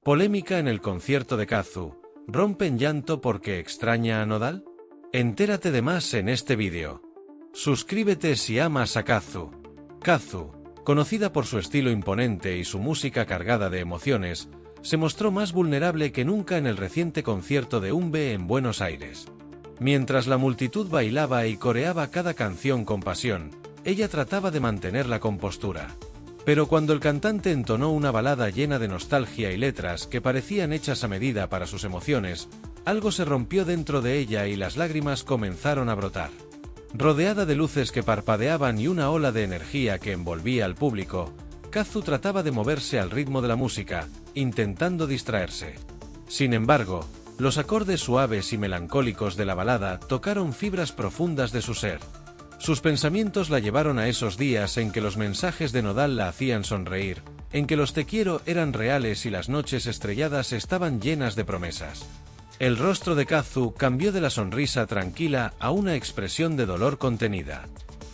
Polémica en el concierto de Kazu. ¿Rompe en llanto porque extraña a Nodal? Entérate de más en este vídeo. Suscríbete si amas a Kazu. Kazu, conocida por su estilo imponente y su música cargada de emociones, se mostró más vulnerable que nunca en el reciente concierto de Umbe en Buenos Aires. Mientras la multitud bailaba y coreaba cada canción con pasión, ella trataba de mantener la compostura. Pero cuando el cantante entonó una balada llena de nostalgia y letras que parecían hechas a medida para sus emociones, algo se rompió dentro de ella y las lágrimas comenzaron a brotar. Rodeada de luces que parpadeaban y una ola de energía que envolvía al público, Kazu trataba de moverse al ritmo de la música, intentando distraerse. Sin embargo, los acordes suaves y melancólicos de la balada tocaron fibras profundas de su ser. Sus pensamientos la llevaron a esos días en que los mensajes de Nodal la hacían sonreír, en que los te quiero eran reales y las noches estrelladas estaban llenas de promesas. El rostro de Kazu cambió de la sonrisa tranquila a una expresión de dolor contenida.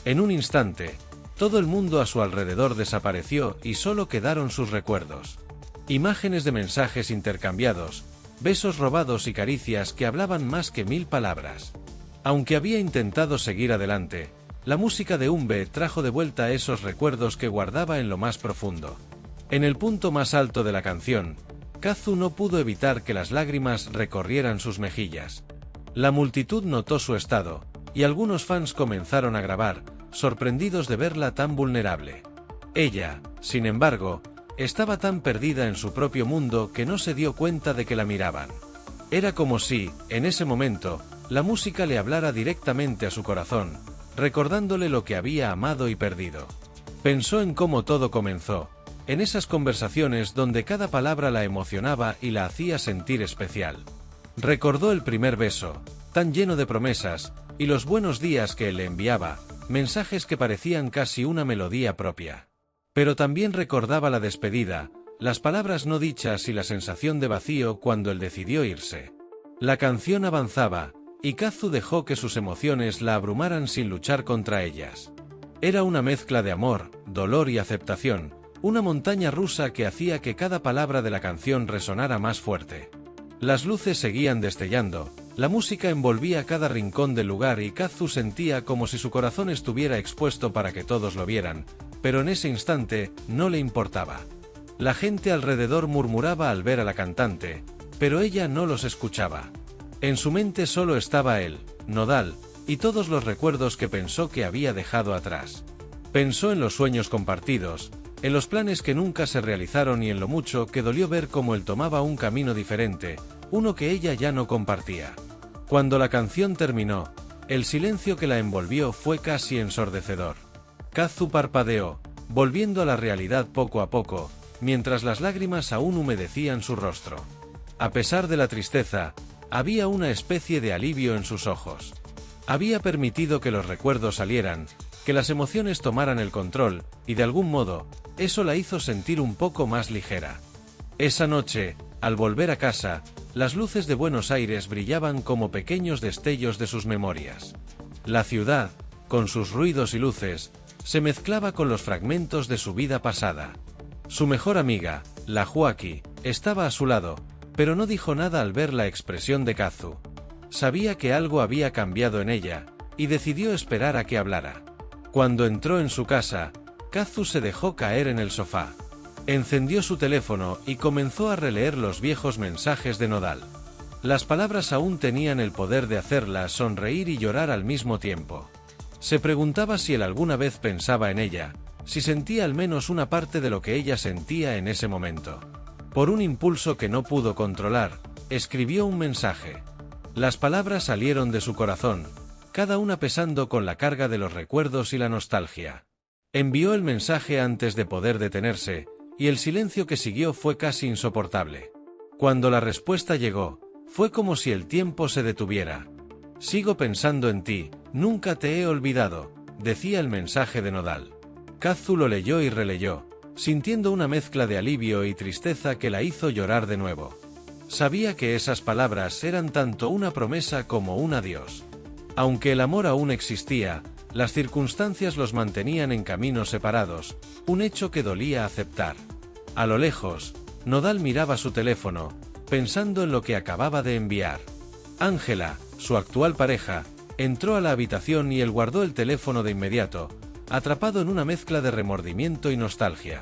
En un instante, todo el mundo a su alrededor desapareció y solo quedaron sus recuerdos. Imágenes de mensajes intercambiados, besos robados y caricias que hablaban más que 1000 palabras. Aunque había intentado seguir adelante, la música de Umbe trajo de vuelta esos recuerdos que guardaba en lo más profundo. En el punto más alto de la canción, Kazu no pudo evitar que las lágrimas recorrieran sus mejillas. La multitud notó su estado, y algunos fans comenzaron a grabar, sorprendidos de verla tan vulnerable. Ella, sin embargo, estaba tan perdida en su propio mundo que no se dio cuenta de que la miraban. Era como si, en ese momento, la música le hablara directamente a su corazón, recordándole lo que había amado y perdido. Pensó en cómo todo comenzó, en esas conversaciones donde cada palabra la emocionaba y la hacía sentir especial. Recordó el primer beso, tan lleno de promesas, y los buenos días que él le enviaba, mensajes que parecían casi una melodía propia. Pero también recordaba la despedida, las palabras no dichas y la sensación de vacío cuando él decidió irse. La canción avanzaba, y Kazu dejó que sus emociones la abrumaran sin luchar contra ellas. Era una mezcla de amor, dolor y aceptación, una montaña rusa que hacía que cada palabra de la canción resonara más fuerte. Las luces seguían destellando, la música envolvía cada rincón del lugar y Kazu sentía como si su corazón estuviera expuesto para que todos lo vieran, pero en ese instante no le importaba. La gente alrededor murmuraba al ver a la cantante, pero ella no los escuchaba. En su mente solo estaba él, Nodal, y todos los recuerdos que pensó que había dejado atrás. Pensó en los sueños compartidos, en los planes que nunca se realizaron y en lo mucho que dolió ver cómo él tomaba un camino diferente, uno que ella ya no compartía. Cuando la canción terminó, el silencio que la envolvió fue casi ensordecedor. Kazu parpadeó, volviendo a la realidad poco a poco, mientras las lágrimas aún humedecían su rostro. A pesar de la tristeza, había una especie de alivio en sus ojos. Había permitido que los recuerdos salieran, que las emociones tomaran el control, y de algún modo, eso la hizo sentir un poco más ligera. Esa noche, al volver a casa, las luces de Buenos Aires brillaban como pequeños destellos de sus memorias. La ciudad, con sus ruidos y luces, se mezclaba con los fragmentos de su vida pasada. Su mejor amiga, la Joaquí, estaba a su lado, pero no dijo nada al ver la expresión de Kazu. Sabía que algo había cambiado en ella, y decidió esperar a que hablara. Cuando entró en su casa, Kazu se dejó caer en el sofá. Encendió su teléfono y comenzó a releer los viejos mensajes de Nodal. Las palabras aún tenían el poder de hacerla sonreír y llorar al mismo tiempo. Se preguntaba si él alguna vez pensaba en ella, si sentía al menos una parte de lo que ella sentía en ese momento. Por un impulso que no pudo controlar, escribió un mensaje. Las palabras salieron de su corazón, cada una pesando con la carga de los recuerdos y la nostalgia. Envió el mensaje antes de poder detenerse, y el silencio que siguió fue casi insoportable. Cuando la respuesta llegó, fue como si el tiempo se detuviera. Sigo pensando en ti, nunca te he olvidado, decía el mensaje de Nodal. Kazu lo leyó y releyó, sintiendo una mezcla de alivio y tristeza que la hizo llorar de nuevo. Sabía que esas palabras eran tanto una promesa como un adiós. Aunque el amor aún existía, las circunstancias los mantenían en caminos separados, un hecho que dolía aceptar. A lo lejos, Nodal miraba su teléfono, pensando en lo que acababa de enviar. Ángela, su actual pareja, entró a la habitación y él guardó el teléfono de inmediato, atrapado en una mezcla de remordimiento y nostalgia.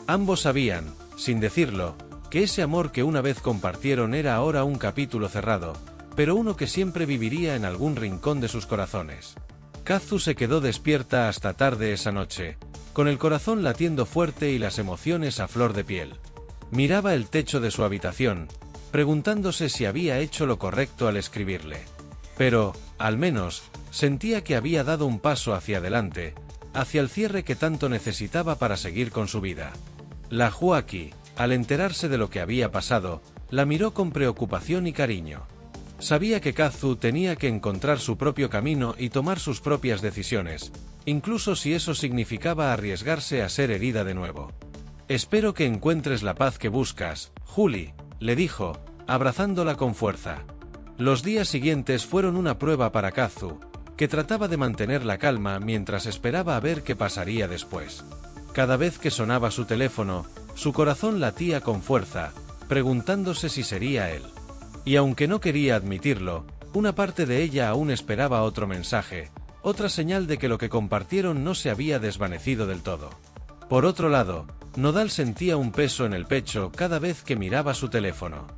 Ambos sabían, sin decirlo, que ese amor que una vez compartieron era ahora un capítulo cerrado, pero uno que siempre viviría en algún rincón de sus corazones. Kazu se quedó despierta hasta tarde esa noche, con el corazón latiendo fuerte y las emociones a flor de piel. Miraba el techo de su habitación, preguntándose si había hecho lo correcto al escribirle. Pero, al menos, sentía que había dado un paso hacia adelante, hacia el cierre que tanto necesitaba para seguir con su vida. La Joaquí, al enterarse de lo que había pasado, la miró con preocupación y cariño. Sabía que Kazu tenía que encontrar su propio camino y tomar sus propias decisiones, incluso si eso significaba arriesgarse a ser herida de nuevo. «Espero que encuentres la paz que buscas, Julie», le dijo, abrazándola con fuerza. Los días siguientes fueron una prueba para Kazu, que trataba de mantener la calma mientras esperaba a ver qué pasaría después. Cada vez que sonaba su teléfono, su corazón latía con fuerza, preguntándose si sería él. Y aunque no quería admitirlo, una parte de ella aún esperaba otro mensaje, otra señal de que lo que compartieron no se había desvanecido del todo. Por otro lado, Nodal sentía un peso en el pecho cada vez que miraba su teléfono.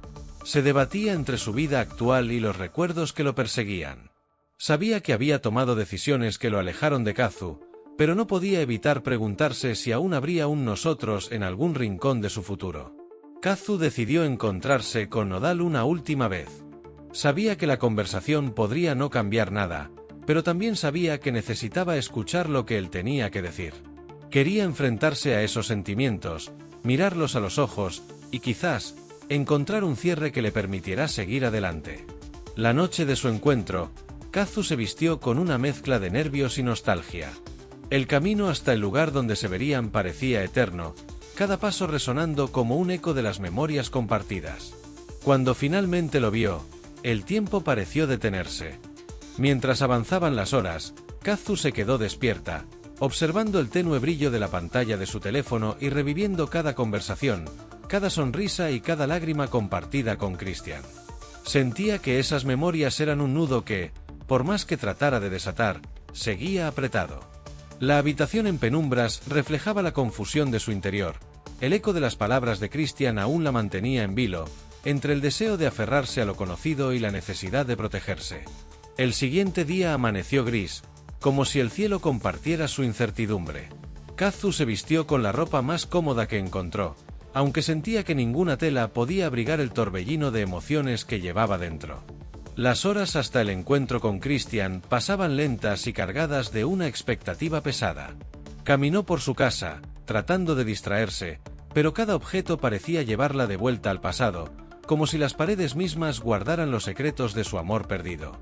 Se debatía entre su vida actual y los recuerdos que lo perseguían. Sabía que había tomado decisiones que lo alejaron de Kazu, pero no podía evitar preguntarse si aún habría un nosotros en algún rincón de su futuro. Kazu decidió encontrarse con Nodal una última vez. Sabía que la conversación podría no cambiar nada, pero también sabía que necesitaba escuchar lo que él tenía que decir. Quería enfrentarse a esos sentimientos, mirarlos a los ojos, y quizás, encontrar un cierre que le permitiera seguir adelante. La noche de su encuentro, Kazu se vistió con una mezcla de nervios y nostalgia. El camino hasta el lugar donde se verían parecía eterno, cada paso resonando como un eco de las memorias compartidas. Cuando finalmente lo vio, el tiempo pareció detenerse. Mientras avanzaban las horas, Kazu se quedó despierta, observando el tenue brillo de la pantalla de su teléfono y reviviendo cada conversación, cada sonrisa y cada lágrima compartida con Christian. Sentía que esas memorias eran un nudo que, por más que tratara de desatar, seguía apretado. La habitación en penumbras reflejaba la confusión de su interior. El eco de las palabras de Christian aún la mantenía en vilo, entre el deseo de aferrarse a lo conocido y la necesidad de protegerse. El siguiente día amaneció gris, como si el cielo compartiera su incertidumbre. Kazu se vistió con la ropa más cómoda que encontró, aunque sentía que ninguna tela podía abrigar el torbellino de emociones que llevaba dentro. Las horas hasta el encuentro con Christian pasaban lentas y cargadas de una expectativa pesada. Caminó por su casa, tratando de distraerse, pero cada objeto parecía llevarla de vuelta al pasado, como si las paredes mismas guardaran los secretos de su amor perdido.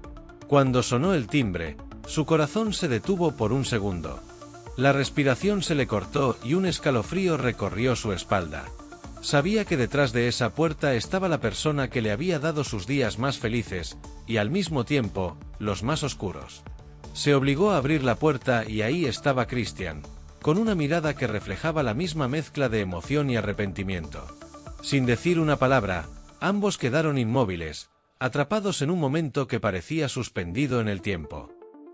Cuando sonó el timbre, su corazón se detuvo por un segundo. La respiración se le cortó y un escalofrío recorrió su espalda. Sabía que detrás de esa puerta estaba la persona que le había dado sus días más felices, y al mismo tiempo, los más oscuros. Se obligó a abrir la puerta y ahí estaba Christian, con una mirada que reflejaba la misma mezcla de emoción y arrepentimiento. Sin decir una palabra, ambos quedaron inmóviles, atrapados en un momento que parecía suspendido en el tiempo.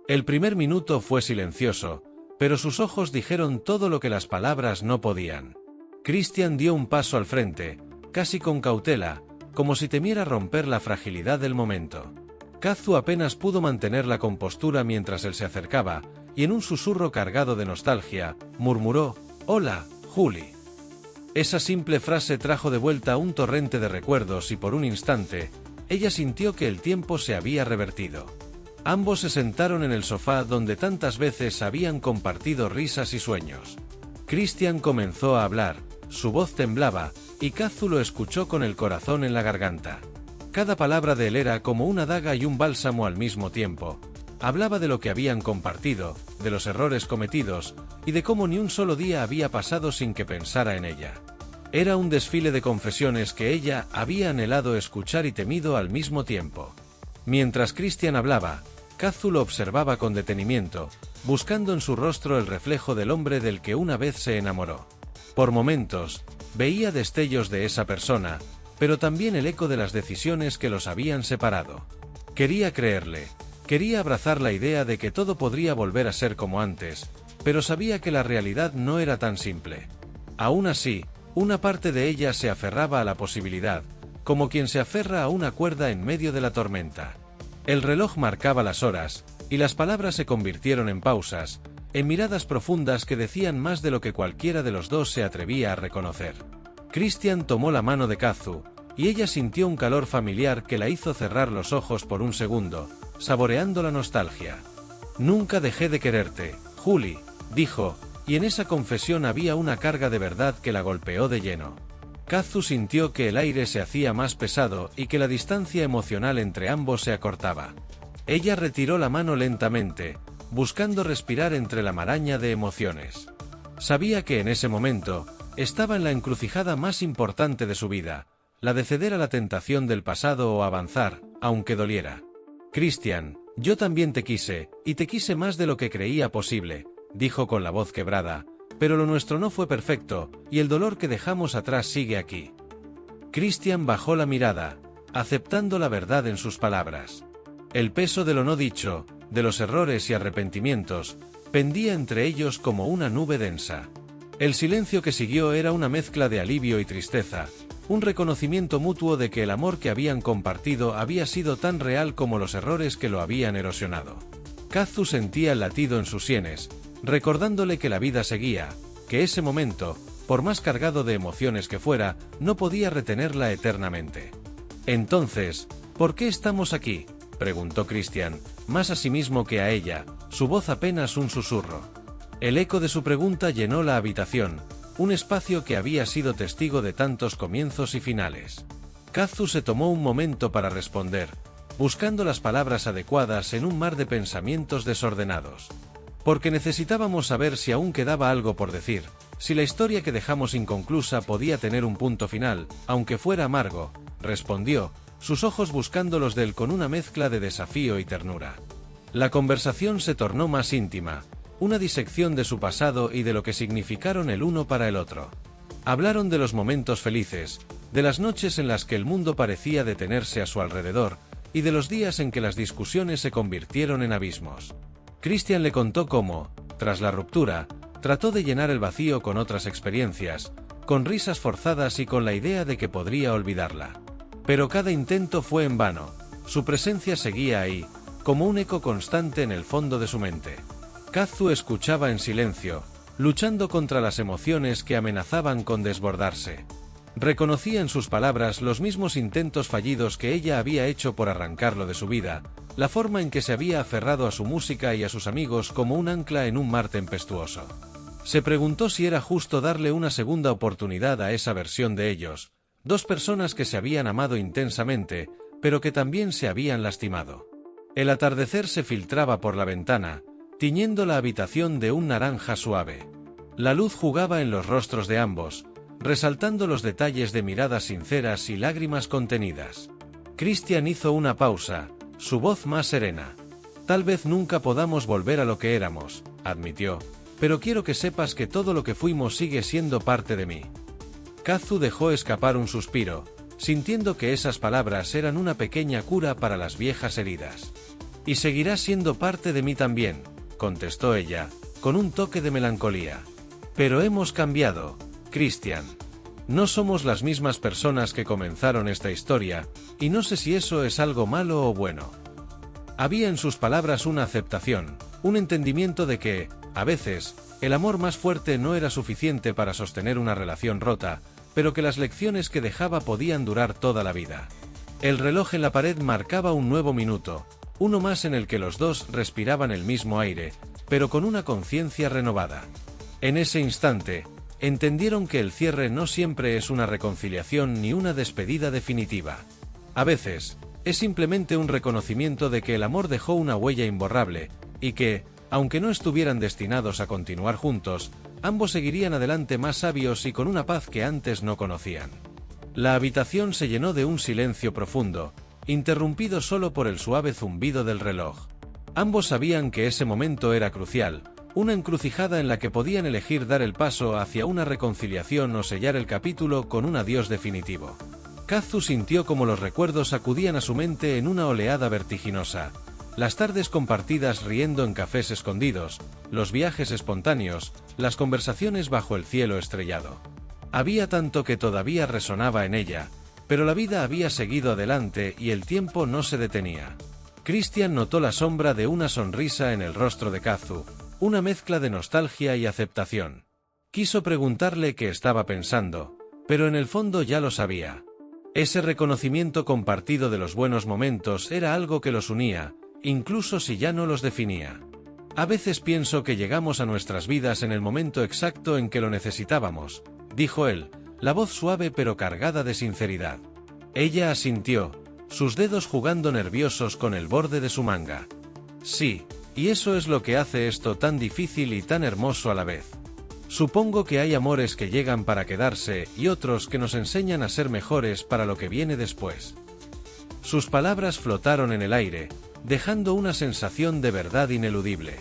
El primer minuto fue silencioso, pero sus ojos dijeron todo lo que las palabras no podían. Christian dio un paso al frente, casi con cautela, como si temiera romper la fragilidad del momento. Kazu apenas pudo mantener la compostura mientras él se acercaba, y en un susurro cargado de nostalgia, murmuró: «Hola, Julie». Esa simple frase trajo de vuelta un torrente de recuerdos y por un instante, ella sintió que el tiempo se había revertido. Ambos se sentaron en el sofá donde tantas veces habían compartido risas y sueños. Christian comenzó a hablar, su voz temblaba, y Kazu lo escuchó con el corazón en la garganta. Cada palabra de él era como una daga y un bálsamo al mismo tiempo. Hablaba de lo que habían compartido, de los errores cometidos, y de cómo ni un solo día había pasado sin que pensara en ella. Era un desfile de confesiones que ella había anhelado escuchar y temido al mismo tiempo. Mientras Christian hablaba, Kazu lo observaba con detenimiento, buscando en su rostro el reflejo del hombre del que una vez se enamoró. Por momentos, Veía destellos de esa persona, pero también el eco de las decisiones que los habían separado. Quería creerle, quería abrazar la idea de que todo podría volver a ser como antes, pero sabía que la realidad no era tan simple. Aún así, una parte de ella se aferraba a la posibilidad, como quien se aferra a una cuerda en medio de la tormenta. El reloj marcaba las horas, y las palabras se convirtieron en pausas, en miradas profundas que decían más de lo que cualquiera de los dos se atrevía a reconocer. Christian tomó la mano de Kazu, y ella sintió un calor familiar que la hizo cerrar los ojos por un segundo, saboreando la nostalgia. «Nunca dejé de quererte, Julie», dijo, y en esa confesión había una carga de verdad que la golpeó de lleno. Kazu sintió que el aire se hacía más pesado y que la distancia emocional entre ambos se acortaba. Ella retiró la mano lentamente, buscando respirar entre la maraña de emociones. Sabía que en ese momento estaba en la encrucijada más importante de su vida, la de ceder a la tentación del pasado o avanzar, aunque doliera. «Christian, yo también te quise, y te quise más de lo que creía posible», dijo con la voz quebrada, «pero lo nuestro no fue perfecto, y el dolor que dejamos atrás sigue aquí». Christian bajó la mirada, aceptando la verdad en sus palabras. El peso de lo no dicho, de los errores y arrepentimientos, pendía entre ellos como una nube densa. El silencio que siguió era una mezcla de alivio y tristeza, un reconocimiento mutuo de que el amor que habían compartido había sido tan real como los errores que lo habían erosionado. Kazu sentía el latido en sus sienes, recordándole que la vida seguía, que ese momento, por más cargado de emociones que fuera, no podía retenerla eternamente. «Entonces, ¿por qué estamos aquí?», preguntó Christian, más a sí mismo que a ella, su voz apenas un susurro. El eco de su pregunta llenó la habitación, un espacio que había sido testigo de tantos comienzos y finales. Kazu se tomó un momento para responder, buscando las palabras adecuadas en un mar de pensamientos desordenados. «Porque necesitábamos saber si aún quedaba algo por decir, si la historia que dejamos inconclusa podía tener un punto final, aunque fuera amargo», respondió, sus ojos buscando los de él con una mezcla de desafío y ternura. La conversación se tornó más íntima, una disección de su pasado y de lo que significaron el uno para el otro. Hablaron de los momentos felices, de las noches en las que el mundo parecía detenerse a su alrededor, y de los días en que las discusiones se convirtieron en abismos. Christian le contó cómo, tras la ruptura, trató de llenar el vacío con otras experiencias, con risas forzadas y con la idea de que podría olvidarla. Pero cada intento fue en vano, su presencia seguía ahí, como un eco constante en el fondo de su mente. Kazu escuchaba en silencio, luchando contra las emociones que amenazaban con desbordarse. Reconocía en sus palabras los mismos intentos fallidos que ella había hecho por arrancarlo de su vida, la forma en que se había aferrado a su música y a sus amigos como un ancla en un mar tempestuoso. Se preguntó si era justo darle una segunda oportunidad a esa versión de ellos, dos personas que se habían amado intensamente, pero que también se habían lastimado. El atardecer se filtraba por la ventana, tiñendo la habitación de un naranja suave. La luz jugaba en los rostros de ambos, resaltando los detalles de miradas sinceras y lágrimas contenidas. Christian hizo una pausa, su voz más serena. «Tal vez nunca podamos volver a lo que éramos», admitió, «pero quiero que sepas que todo lo que fuimos sigue siendo parte de mí». Kazu dejó escapar un suspiro, sintiendo que esas palabras eran una pequeña cura para las viejas heridas. «Y seguirá siendo parte de mí también», contestó ella, con un toque de melancolía. «Pero hemos cambiado, Christian. No somos las mismas personas que comenzaron esta historia, y no sé si eso es algo malo o bueno». Había en sus palabras una aceptación, un entendimiento de que, a veces, el amor más fuerte no era suficiente para sostener una relación rota, pero que las lecciones que dejaba podían durar toda la vida. El reloj en la pared marcaba un nuevo minuto, uno más en el que los dos respiraban el mismo aire, pero con una conciencia renovada. En ese instante, entendieron que el cierre no siempre es una reconciliación ni una despedida definitiva. A veces, es simplemente un reconocimiento de que el amor dejó una huella imborrable, y que, aunque no estuvieran destinados a continuar juntos, ambos seguirían adelante más sabios y con una paz que antes no conocían. La habitación se llenó de un silencio profundo, interrumpido solo por el suave zumbido del reloj. Ambos sabían que ese momento era crucial, una encrucijada en la que podían elegir dar el paso hacia una reconciliación o sellar el capítulo con un adiós definitivo. Kazu sintió como los recuerdos acudían a su mente en una oleada vertiginosa. Las tardes compartidas riendo en cafés escondidos, los viajes espontáneos, las conversaciones bajo el cielo estrellado. Había tanto que todavía resonaba en ella, pero la vida había seguido adelante y el tiempo no se detenía. Christian notó la sombra de una sonrisa en el rostro de Kazu, una mezcla de nostalgia y aceptación. Quiso preguntarle qué estaba pensando, pero en el fondo ya lo sabía. Ese reconocimiento compartido de los buenos momentos era algo que los unía, incluso si ya no los definía. A veces pienso que llegamos a nuestras vidas en el momento exacto en que lo necesitábamos, dijo él, la voz suave pero cargada de sinceridad. Ella asintió, sus dedos jugando nerviosos con el borde de su manga. Sí, y eso es lo que hace esto tan difícil y tan hermoso a la vez. Supongo que hay amores que llegan para quedarse y otros que nos enseñan a ser mejores para lo que viene después. Sus palabras flotaron en el aire, dejando una sensación de verdad ineludible.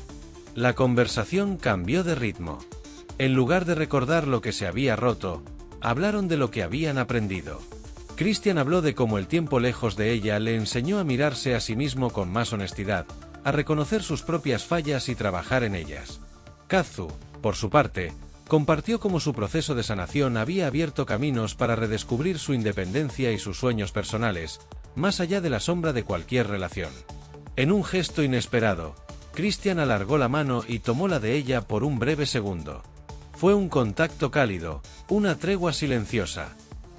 La conversación cambió de ritmo. En lugar de recordar lo que se había roto, hablaron de lo que habían aprendido. Christian habló de cómo el tiempo lejos de ella le enseñó a mirarse a sí mismo con más honestidad, a reconocer sus propias fallas y trabajar en ellas. Kazu, por su parte, compartió cómo su proceso de sanación había abierto caminos para redescubrir su independencia y sus sueños personales, más allá de la sombra de cualquier relación. En un gesto inesperado, Christian alargó la mano y tomó la de ella por un breve segundo. Fue un contacto cálido, una tregua silenciosa.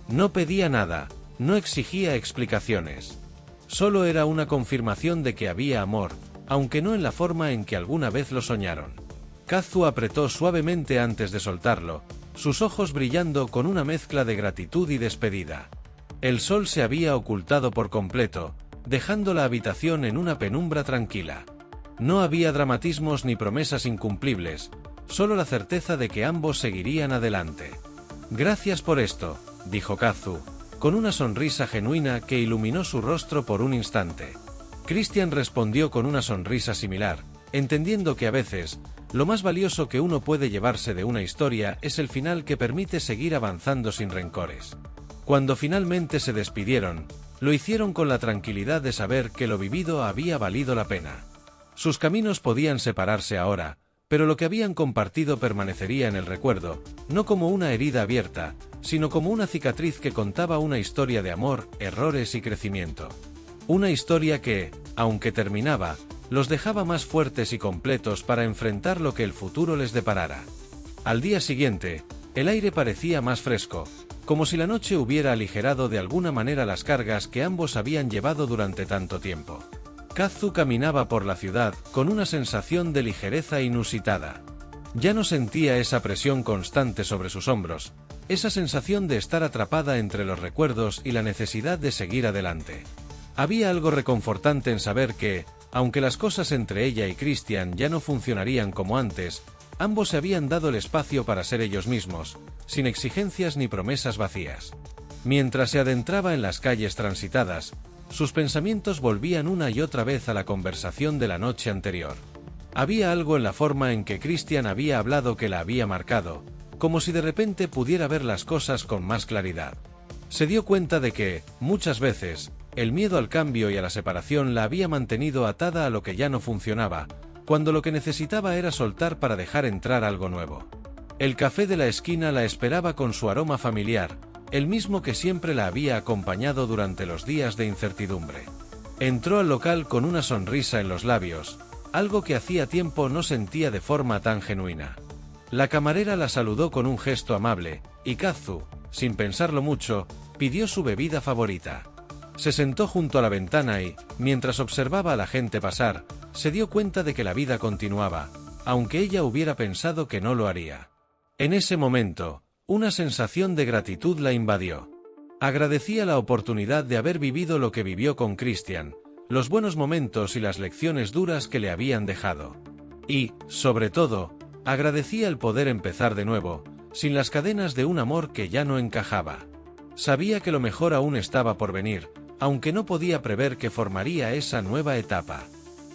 No pedía nada, no exigía explicaciones. Solo era una confirmación de que había amor, aunque no en la forma en que alguna vez lo soñaron. Kazu apretó suavemente antes de soltarlo, sus ojos brillando con una mezcla de gratitud y despedida. El sol se había ocultado por completo, dejando la habitación en una penumbra tranquila. No había dramatismos ni promesas incumplibles, solo la certeza de que ambos seguirían adelante. Gracias por esto, dijo Kazu, con una sonrisa genuina que iluminó su rostro por un instante. Christian respondió con una sonrisa similar, entendiendo que a veces, lo más valioso que uno puede llevarse de una historia es el final que permite seguir avanzando sin rencores. Cuando finalmente se despidieron, lo hicieron con la tranquilidad de saber que lo vivido había valido la pena. Sus caminos podían separarse ahora, pero lo que habían compartido permanecería en el recuerdo, no como una herida abierta, sino como una cicatriz que contaba una historia de amor, errores y crecimiento. Una historia que, aunque terminaba, los dejaba más fuertes y completos para enfrentar lo que el futuro les deparara. Al día siguiente, el aire parecía más fresco, como si la noche hubiera aligerado de alguna manera las cargas que ambos habían llevado durante tanto tiempo. Kazu caminaba por la ciudad con una sensación de ligereza inusitada. Ya no sentía esa presión constante sobre sus hombros, esa sensación de estar atrapada entre los recuerdos y la necesidad de seguir adelante. Había algo reconfortante en saber que, aunque las cosas entre ella y Christian ya no funcionarían como antes, ambos se habían dado el espacio para ser ellos mismos, sin exigencias ni promesas vacías. Mientras se adentraba en las calles transitadas, sus pensamientos volvían una y otra vez a la conversación de la noche anterior. Había algo en la forma en que Christian había hablado que la había marcado, como si de repente pudiera ver las cosas con más claridad. Se dio cuenta de que, muchas veces, el miedo al cambio y a la separación la había mantenido atada a lo que ya no funcionaba, cuando lo que necesitaba era soltar para dejar entrar algo nuevo. El café de la esquina la esperaba con su aroma familiar, el mismo que siempre la había acompañado durante los días de incertidumbre. Entró al local con una sonrisa en los labios, algo que hacía tiempo no sentía de forma tan genuina. La camarera la saludó con un gesto amable, y Kazu, sin pensarlo mucho, pidió su bebida favorita. Se sentó junto a la ventana y, mientras observaba a la gente pasar, se dio cuenta de que la vida continuaba, aunque ella hubiera pensado que no lo haría. En ese momento, una sensación de gratitud la invadió. Agradecía la oportunidad de haber vivido lo que vivió con Christian, los buenos momentos y las lecciones duras que le habían dejado. Y, sobre todo, agradecía el poder empezar de nuevo, sin las cadenas de un amor que ya no encajaba. Sabía que lo mejor aún estaba por venir, aunque no podía prever que formaría esa nueva etapa.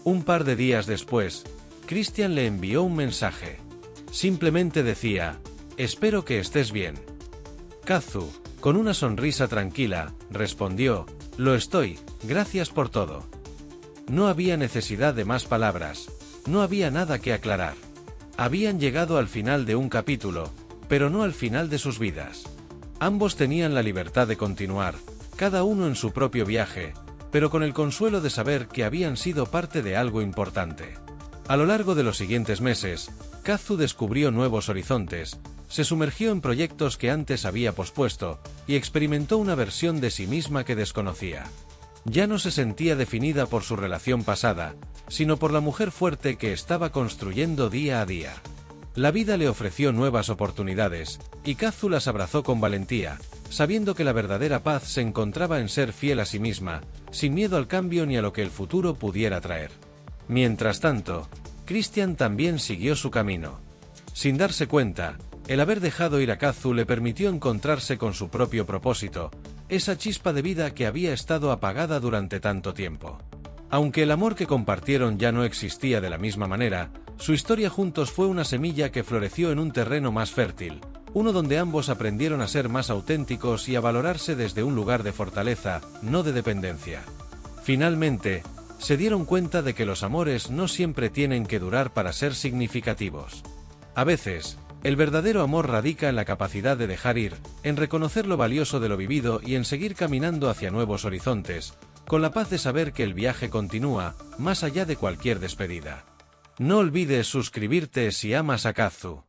Un par de días después, Christian le envió un mensaje. Simplemente decía: «Espero que estés bien». Kazu, con una sonrisa tranquila, respondió: «Lo estoy, gracias por todo». No había necesidad de más palabras, no había nada que aclarar. Habían llegado al final de un capítulo, pero no al final de sus vidas. Ambos tenían la libertad de continuar, cada uno en su propio viaje, pero con el consuelo de saber que habían sido parte de algo importante. A lo largo de los siguientes meses, Kazu descubrió nuevos horizontes, se sumergió en proyectos que antes había pospuesto, y experimentó una versión de sí misma que desconocía. Ya no se sentía definida por su relación pasada, sino por la mujer fuerte que estaba construyendo día a día. La vida le ofreció nuevas oportunidades, y Kazu las abrazó con valentía, sabiendo que la verdadera paz se encontraba en ser fiel a sí misma, sin miedo al cambio ni a lo que el futuro pudiera traer. Mientras tanto, Christian también siguió su camino. Sin darse cuenta, el haber dejado ir a Kazu le permitió encontrarse con su propio propósito, esa chispa de vida que había estado apagada durante tanto tiempo. Aunque el amor que compartieron ya no existía de la misma manera, su historia juntos fue una semilla que floreció en un terreno más fértil, uno donde ambos aprendieron a ser más auténticos y a valorarse desde un lugar de fortaleza, no de dependencia. Finalmente, se dieron cuenta de que los amores no siempre tienen que durar para ser significativos. A veces, el verdadero amor radica en la capacidad de dejar ir, en reconocer lo valioso de lo vivido y en seguir caminando hacia nuevos horizontes, con la paz de saber que el viaje continúa, más allá de cualquier despedida. No olvides suscribirte si amas a Kazu.